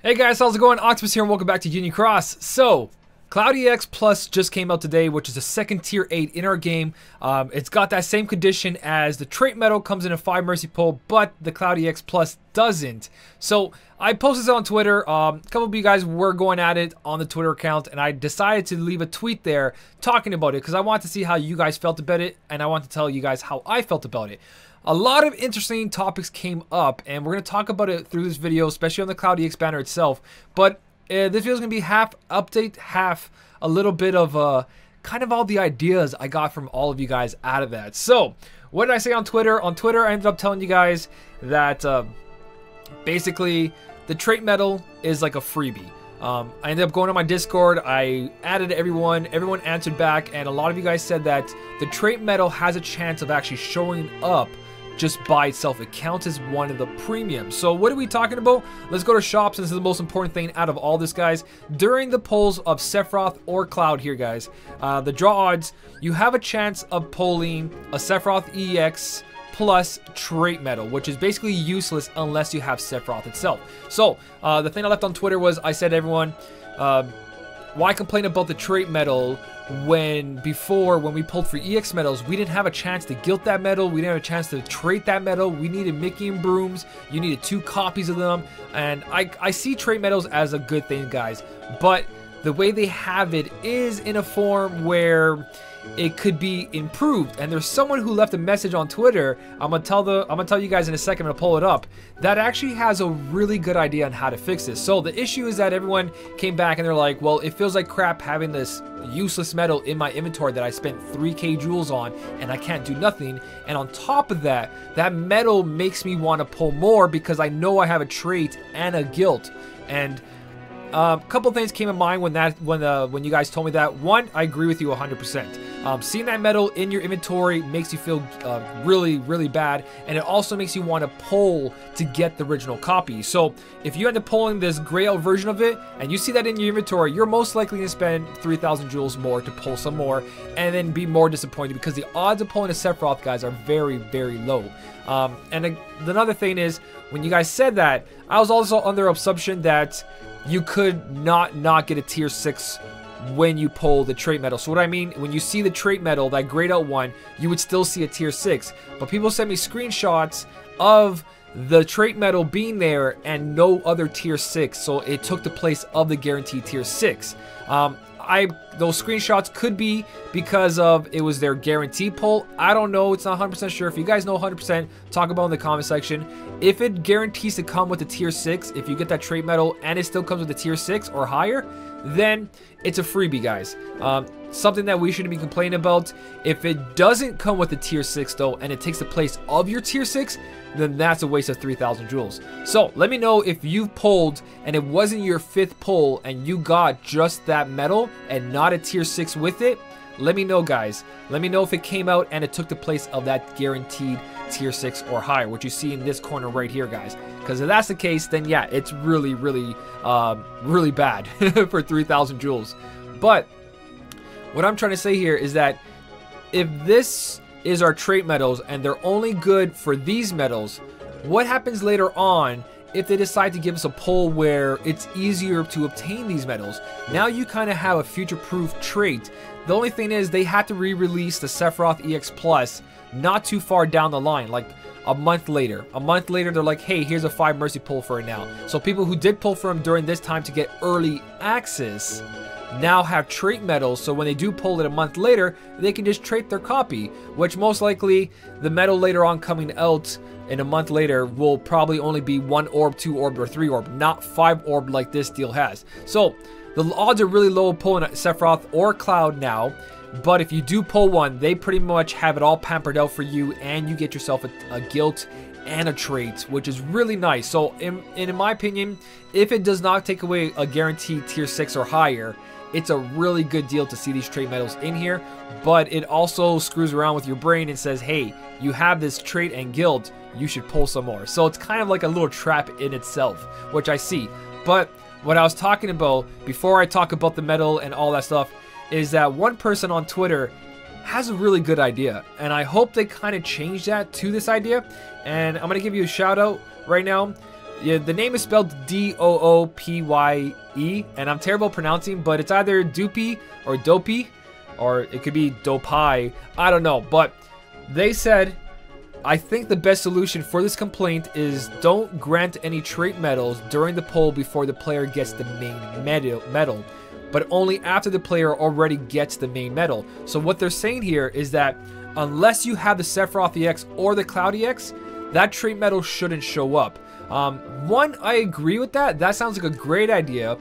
Hey guys, how's it going? Octopus here and welcome back to Union Cross. So, Cloud EX Plus just came out today, which is a second tier 8 in our game. It's got that same condition as the trait medal, comes in a 5 mercy pull, but the Cloud EX Plus doesn't. So, I posted this on Twitter. A couple of you guys were going at it on the Twitter account, and I decided to leave a tweet there talking about it because I want to see how you guys felt about it, and I want to tell you guys how I felt about it. A lot of interesting topics came up, and we're going to talk about it through this video, especially on the Cloud EX banner itself. But this video is going to be half update, half a little bit of kind of all the ideas I got from all of you guys out of that. So, what did I say on Twitter? On Twitter, I ended up telling you guys that basically the trait medal is like a freebie. I ended up going on my Discord, I added everyone answered back, and a lot of you guys said that the trait medal has a chance of actually showing up just by itself. It counts as one of the premiums. So what are we talking about? Let's go to shops. This is the most important thing out of all this, guys. During the polls of Sephiroth or Cloud here, guys, the draw odds, you have a chance of pulling a Sephiroth EX plus trait medal, which is basically useless unless you have Sephiroth itself. So the thing I left on Twitter was I said to everyone, why complain about the trait medal when before, when we pulled for EX medals, we didn't have a chance to guilt that medal, we didn't have a chance to trait that medal, we needed Mickey and Brooms, you needed 2 copies of them, and I see trait medals as a good thing, guys, but the way they have it is in a form where it could be improved. And there's someone who left a message on Twitter, I'm gonna tell you guys in a second, I'm gonna pull it up, that actually has a really good idea on how to fix this. So the issue is that everyone came back and they're like, well, it feels like crap having this useless medal in my inventory that I spent 3k jewels on and I can't do nothing. And on top of that, that medal makes me want to pull more because I know I have a trait and a guilt. And a couple things came in mind when you guys told me that. One, I agree with you 100%. Seeing that medal in your inventory makes you feel really, really bad, and it also makes you want to pull to get the original copy. So if you end up pulling this gray out version of it, and you see that in your inventory, you're most likely to spend 3,000 jewels more to pull some more, and then be more disappointed because the odds of pulling a Sephiroth, guys, are very, very low. And another thing is, when you guys said that, I was also under assumption that you could not get a tier 6 when you pull the trait medal. So what I mean, when you see the trait medal, that grayed out one, you would still see a tier 6. But people sent me screenshots of the trait medal being there and no other tier 6. So it took the place of the guaranteed tier 6. Those screenshots could be because of it was their guaranteed pull. I don't know. It's not 100% sure. If you guys know 100%, talk about it in the comment section. If it guarantees to come with the tier 6, if you get that trait medal and it still comes with the tier 6 or higher, then it's a freebie, guys. Something that we shouldn't be complaining about. If it doesn't come with the tier 6 though, and it takes the place of your tier 6, then that's a waste of 3,000 jewels. So let me know if you've pulled and it wasn't your 5th pull and you got just that medal and not a tier 6 with it. Let me know, guys. Let me know if it came out and it took the place of that guaranteed tier 6 or higher, what you see in this corner right here, guys. Because if that's the case, then yeah, it's really, really, really bad for 3,000 jewels. But what I'm trying to say here is that if this is our trait medals and they're only good for these medals, what happens later on if they decide to give us a pull where it's easier to obtain these medals? Now you kind of have a future-proof trait. The only thing is they had to re-release the Sephiroth EX Plus not too far down the line, like a month later. A month later, they're like, hey, here's a 5 mercy pull for it now. So people who did pull for him during this time to get early access now have trait medals, so when they do pull it a month later, they can just trait their copy, which most likely the medal later on coming out in a month later will probably only be 1 orb, 2 orb, or 3 orb, not 5 orb like this deal has. So the odds are really low pulling Sephiroth or Cloud now, but if you do pull one, they pretty much have it all pampered out for you, and you get yourself a guilt and a trait, which is really nice. So in my opinion, if it does not take away a guaranteed tier 6 or higher, it's a really good deal to see these trait medals in here, but it also screws around with your brain and says, hey, you have this trait and guild, you should pull some more. So it's kind of like a little trap in itself, which I see. But what I was talking about before I talk about the medal and all that stuff is that one person on Twitter has a really good idea, and I hope they kind of change that to this idea. And I'm going to give you a shout out right now. Yeah, the name is spelled D-O-O-P-Y-E, and I'm terrible at pronouncing, but it's either Doopy or Dopey, or it could be Dopai. I don't know, but they said, I think the best solution for this complaint is don't grant any trait medals during the poll before the player gets the main medal, but only after the player already gets the main medal. So what they're saying here is that unless you have the Sephiroth EX or the Cloud EX, that trait medal shouldn't show up. One, I agree with that. That sounds like a great idea,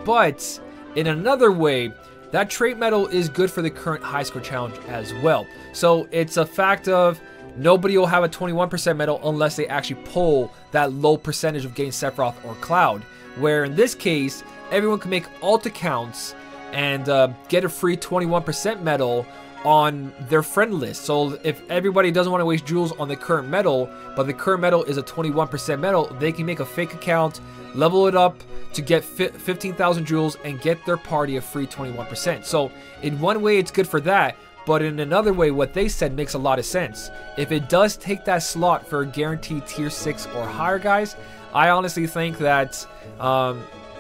but in another way, that trait medal is good for the current high score challenge as well. So it's a fact of nobody will have a 21% medal unless they actually pull that low percentage of getting Sephiroth or Cloud, where in this case, everyone can make alt accounts and get a free 21% medal on their friend list. So if everybody doesn't want to waste jewels on the current medal, but the current medal is a 21% medal, they can make a fake account, level it up to get 15,000 jewels and get their party a free 21%. So in one way it's good for that, but in another way what they said makes a lot of sense. If it does take that slot for a guaranteed tier 6 or higher, guys, I honestly think that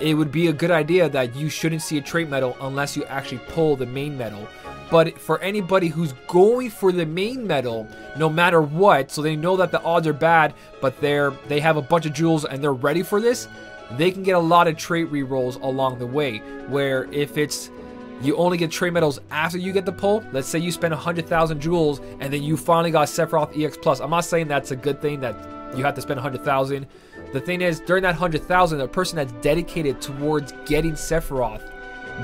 it would be a good idea that you shouldn't see a trait medal unless you actually pull the main medal. But for anybody who's going for the main medal, no matter what, so they know that the odds are bad, but they have a bunch of jewels and they're ready for this, they can get a lot of trait rerolls along the way. Where if it's you only get trait medals after you get the pull, let's say you spend 100,000 jewels and then you finally got Sephiroth EX Plus. I'm not saying that's a good thing that you have to spend 100,000. The thing is, during that 100,000, a person that's dedicated towards getting Sephiroth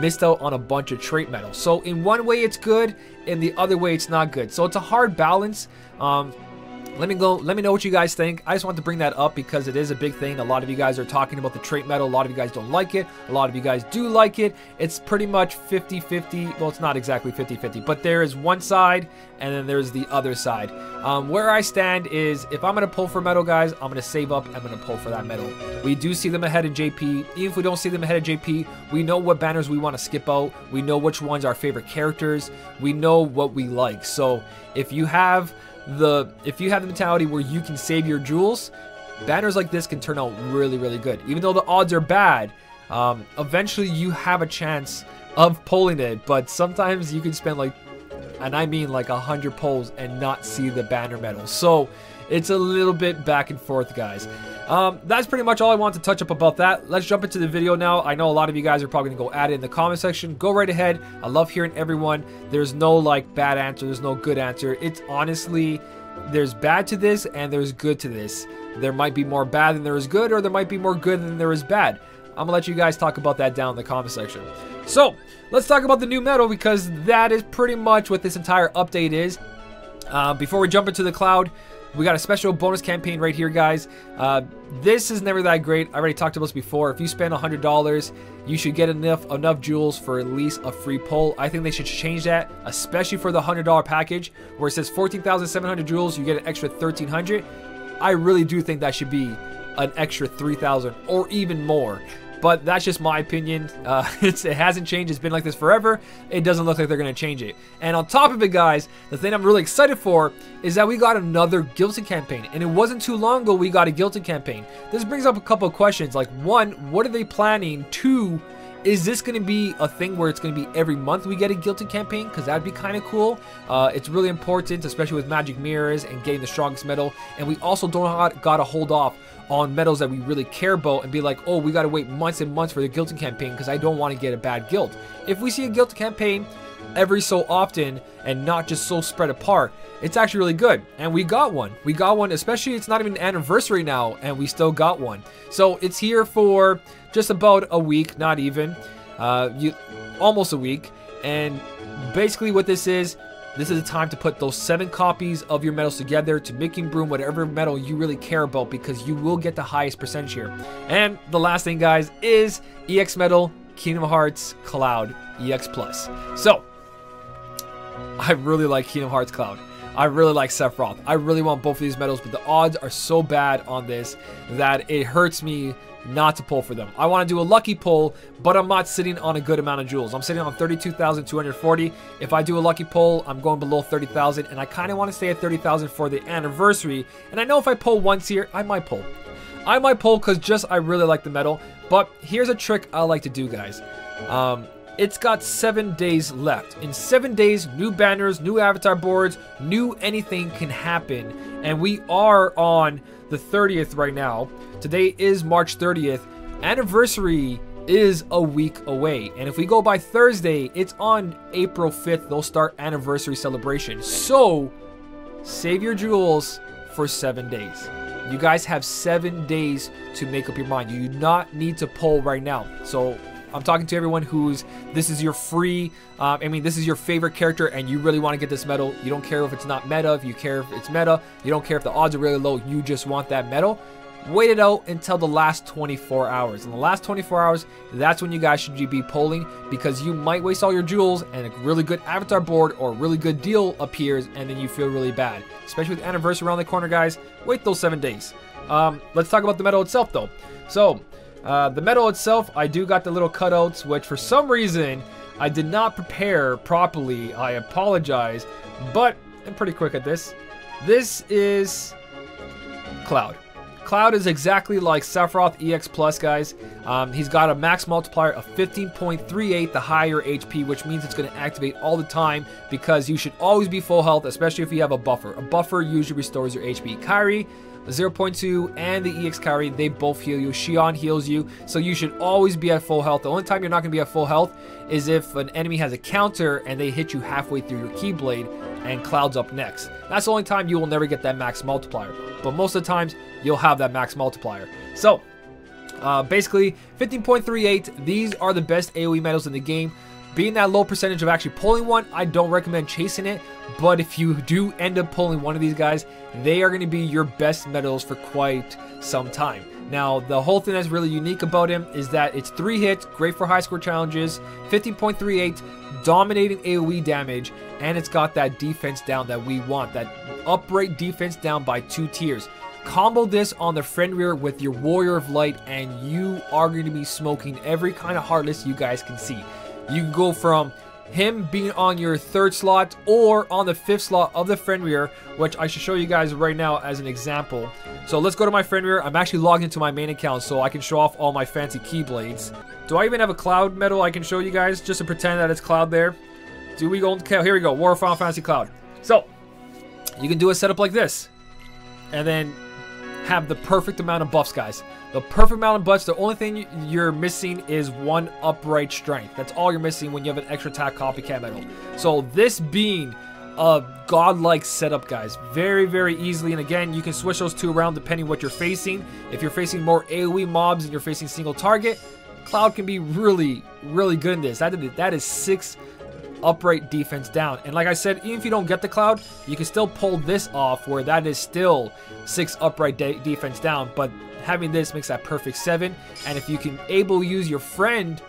missed out on a bunch of trait medals. So in one way it's good, in the other way it's not good. So it's a hard balance. Let me know what you guys think. I just want to bring that up because it is a big thing. A lot of you guys are talking about the trait medal. A lot of you guys don't like it. A lot of you guys do like it. It's pretty much 50-50. Well, it's not exactly 50-50, but there is one side and then there's the other side. Where I stand is if I'm going to pull for medal, guys, I'm going to save up. I'm going to pull for that medal. We do see them ahead of JP. Even if we don't see them ahead of JP, we know what banners we want to skip out. We know which ones are our favorite characters. We know what we like. So if you have the mentality where you can save your jewels, banners like this can turn out really, really good. Even though the odds are bad, eventually you have a chance of pulling it, but sometimes you can spend like, and I mean like 100 pulls and not see the banner medal. So it's a little bit back and forth, guys. That's pretty much all I want to touch up about that. Let's jump into the video now. I know a lot of you guys are probably gonna go at it in the comment section. Go right ahead. I love hearing everyone. There's no like bad answer. There's no good answer. It's honestly, there's bad to this and there's good to this. There might be more bad than there is good, or there might be more good than there is bad. I'm gonna let you guys talk about that down in the comment section. So let's talk about the new medal, because that is pretty much what this entire update is. Before we jump into the Cloud, we got a special bonus campaign right here, guys. This is never that great. I already talked about this before. If you spend $100, you should get enough jewels for at least a free pull. I think they should change that, especially for the $100 package, where it says 14,700 jewels, you get an extra 1,300. I really do think that should be an extra 3,000 or even more. But that's just my opinion. It hasn't changed. It's been like this forever. It doesn't look like they're going to change it. And on top of it, guys, the thing I'm really excited for is that we got another Guilty campaign. And it wasn't too long ago we got a Guilty campaign. This brings up a couple of questions. Like, one, what are they planning? Two, is this going to be a thing where it's going to be every month we get a Guilty campaign? Because that'd be kind of cool. It's really important, especially with Magic Mirrors and getting the strongest medal. And we also don't got to hold off on medals that we really care about and be like, oh, we got to wait months and months for the Guilty campaign because I don't want to get a bad guild. If we see a Guilty campaign every so often and not just so spread apart, it's actually really good. And we got one. We got one, especially it's not even an anniversary now and we still got one. So it's here for just about a week, not even, almost a week. And basically what this is the time to put those 7 copies of your medals together to make and broom whatever medal you really care about, because you will get the highest percentage here. And the last thing, guys, is EX medal, Kingdom Hearts Cloud EX Plus. So I really like Kingdom Hearts Cloud. I really like Sephiroth. I really want both of these medals, but the odds are so bad on this that it hurts me not to pull for them. I want to do a lucky pull, but I'm not sitting on a good amount of jewels. I'm sitting on 32,240. If I do a lucky pull, I'm going below 30,000, and I kind of want to stay at 30,000 for the anniversary. And I know if I pull once here, I might pull. I might pull because just I really like the metal. But here's a trick I like to do, guys. It's got 7 days left. In 7 days, new banners, new avatar boards, new anything can happen. And we are on the 30th right now. Today is March 30th. Anniversary is a week away. And if we go by Thursday, it's on April 5th. They'll start anniversary celebration. So, save your jewels for 7 days. You guys have 7 days to make up your mind. You do not need to pull right now. So, I'm talking to everyone this is your free, this is your favorite character and you really want to get this medal. You don't care if it's not meta, if you care if it's meta. You don't care if the odds are really low, you just want that medal. Wait it out until the last 24 hours. In the last 24 hours, that's when you guys should be polling because you might waste all your jewels and a really good avatar board or a really good deal appears and then you feel really bad. Especially with anniversary around the corner, guys. Wait those 7 days. Let's talk about the medal itself though. So, the medal itself, I do got the little cutouts, which for some reason I did not prepare properly. I apologize, but I'm pretty quick at this. This is Cloud. Cloud is exactly like Sephiroth EX Plus, guys. He's got a max multiplier of 15.38, the higher HP, which means it's going to activate all the time because you should always be full health, especially if you have a buffer. A buffer usually restores your HP. Kairi, 0.2 and the EX Kairi, they both heal you. Xion heals you, so you should always be at full health. The only time you're not going to be at full health is if an enemy has a counter and they hit you halfway through your Keyblade and Cloud's up next. That's the only time you will never get that max multiplier, but most of the times you'll have that max multiplier. So basically 15.38, these are the best AoE medals in the game. Being that low percentage of actually pulling one, I don't recommend chasing it. But if you do end up pulling one of these guys, they are going to be your best medals for quite some time. Now, the whole thing that's really unique about him is that it's 3 hits, great for high score challenges, 15.38, dominating AoE damage, and it's got that defense down that we want, that upright defense down by 2 tiers. Combo this on the friend rear with your Warrior of Light, and you are going to be smoking every kind of heartless you guys can see. You can go from him being on your 3rd slot or on the 5th slot of the friend rear, which I should show you guys right now as an example. So let's go to my friend rear. I'm actually logged into my main account so I can show off all my fancy Keyblades. Do I even have a Cloud medal I can show you guys just to pretend that it's Cloud there? Do we go? Okay, here we go. War of Final Fantasy Cloud. So you can do a setup like this and then have the perfect amount of buffs, guys. The perfect amount of buffs. The only thing you're missing is 1 upright strength. That's all you're missing when you have an extra attack copycat medal. So this being a godlike setup, guys, very, very easily. And again, you can switch those 2 around depending what you're facing. If you're facing more AoE mobs and you're facing single target, Cloud can be really, really good in this. That is 6 upright defense down. And like I said, even if you don't get the Cloud, you can still pull this off where that is still 6 upright defense down, but having this makes that perfect 7. And if you can use your friend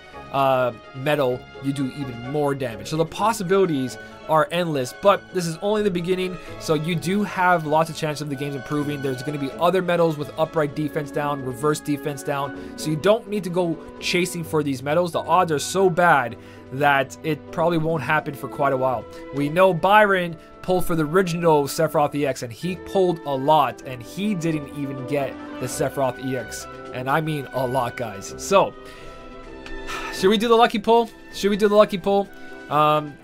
medal, you do even more damage. So the possibilities are endless, but this is only the beginning, so you do have lots of chance of the game's improving. There's going to be other medals with upright defense down, reverse defense down, so you don't need to go chasing for these medals. The odds are so bad that it probably won't happen for quite a while. We know Byron pulled for the original Sephiroth EX, and he pulled a lot, and he didn't even get the Sephiroth EX, and I mean a lot, guys. So should we do the lucky pull? Should we do the lucky pull?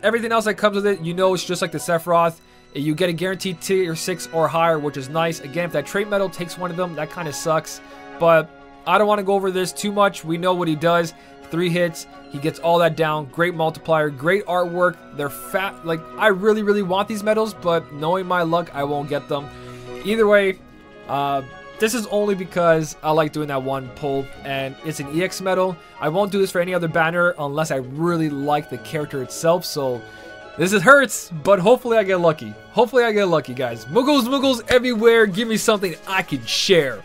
Everything else that comes with it, you know, it's just like the Sephiroth. You get a guaranteed tier 6 or higher, which is nice. Again, if that trait medal takes one of them, that kind of sucks, but I don't want to go over this too much. We know what he does. 3 hits, he gets all that down. Great multiplier, great artwork. They're fat. Like, I really, really want these medals, but knowing my luck, I won't get them. Either way, this is only because I like doing that one pull, and it's an EX medal. I won't do this for any other banner unless I really like the character itself, so this hurts, but hopefully I get lucky. Hopefully I get lucky, guys. Muggles everywhere. Give me something I can share.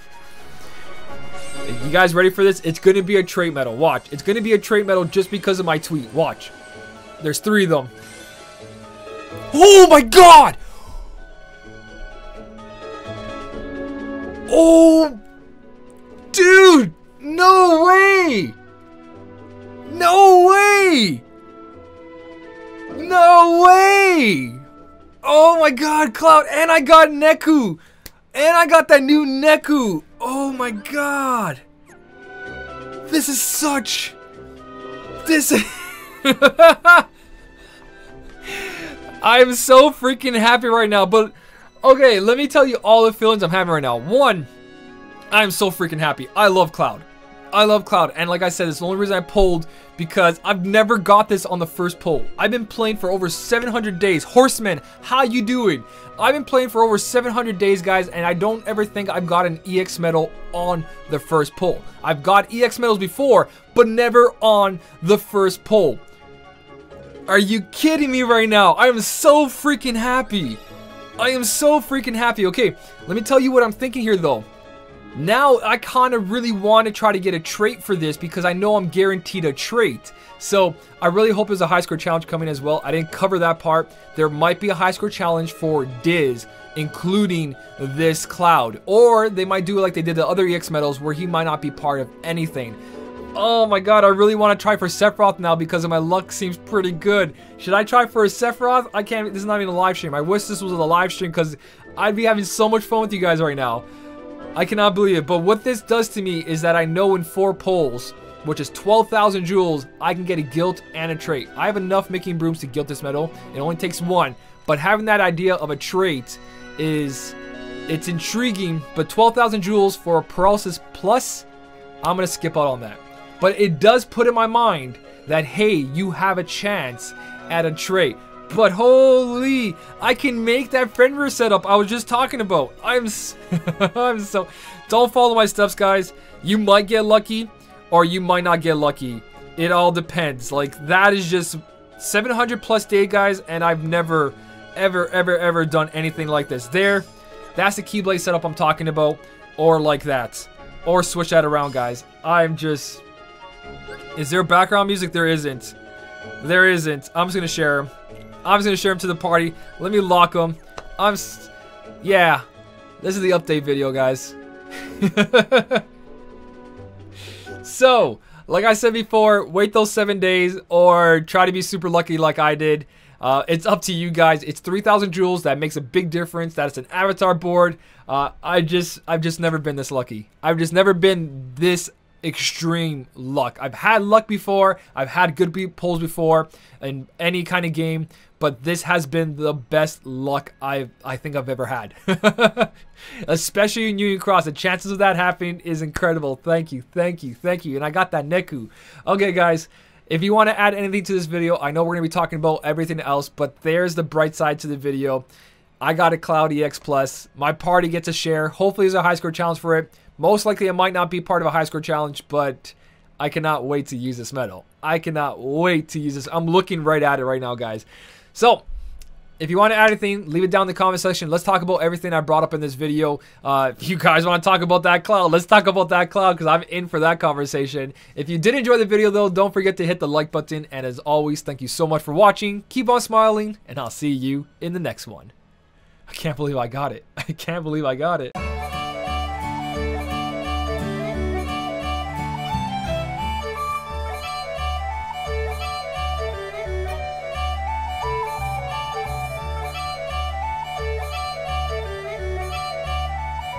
You guys ready for this? It's going to be a trait medal. Watch. It's going to be a trait medal just because of my tweet. Watch. There's 3 of them. Oh my god! Oh! Dude! No way! No way! No way! Oh my god, Cloud! And I got Neku! And I got that new Neku! Oh my god. This is such... This is... I'm so freaking happy right now, but... Okay, let me tell you all the feelings I'm having right now. One, I'm so freaking happy. I love Cloud. I love Cloud, and like I said, it's the only reason I pulled because I've never got this on the first pull. I've been playing for over 700 days. Horseman, how you doing? I've been playing for over 700 days, guys, and I don't ever think I've got an EX medal on the first pull. I've got EX medals before, but never on the first pull. Are you kidding me right now? I am so freaking happy. I am so freaking happy. Okay, let me tell you what I'm thinking here, though. Now, I kind of really want to try to get a trait for this because I know I'm guaranteed a trait. So, I really hope there's a high score challenge coming as well. I didn't cover that part. There might be a high score challenge for Diz, including this Cloud. Or they might do it like they did the other EX medals where he might not be part of anything. Oh my god, I really want to try for Sephiroth now because my luck seems pretty good. Should I try for a Sephiroth? I can't, this is not even a live stream. I wish this was a live stream because I'd be having so much fun with you guys right now. I cannot believe it, but what this does to me is that I know in 4 pulls, which is 12,000 jewels, I can get a guilt and a trait. I have enough making brooms to guilt this medal. It only takes 1, but having that idea of a trait is, it's intriguing, but 12,000 jewels for a paralysis plus, I'm going to skip out on that. But it does put in my mind that, hey, you have a chance at a trait. But holy, I can make that Fenrir setup I was just talking about. I'm so... Don't follow my steps, guys. You might get lucky, or you might not get lucky. It all depends. Like, that is just 700 plus day, guys, and I've never, ever done anything like this. That's the Keyblade setup I'm talking about, or like that. Or switch that around, guys. I'm just... Is there background music? There isn't. There isn't. I'm just gonna share them. I'm just gonna share them to the party. Let me lock them. Yeah. This is the update video, guys. So, like I said before, wait those 7 days or try to be super lucky like I did. It's up to you guys. It's 3,000 jewels. That makes a big difference. That's an avatar board. I've just never been this lucky. I've just never been this extreme luck. I've had luck before. I've had good pulls before in any kind of game, but this has been the best luck I think I've ever had. Especially in Union Cross. The chances of that happening is incredible. Thank you, thank you, thank you. And I got that Neku. Okay, guys. If you want to add anything to this video, I know we're going to be talking about everything else, but there's the bright side to the video. I got a Cloud EX Plus. My party gets a share. Hopefully there's a high score challenge for it. Most likely it might not be part of a high score challenge, but I cannot wait to use this medal. I cannot wait to use this. I'm looking right at it right now, guys. So, if you want to add anything, leave it down in the comment section. Let's talk about everything I brought up in this video. If you guys want to talk about that Cloud, let's talk about that Cloud because I'm in for that conversation. If you did enjoy the video, though, don't forget to hit the like button. And as always, thank you so much for watching. Keep on smiling, and I'll see you in the next one. I can't believe I got it. I can't believe I got it.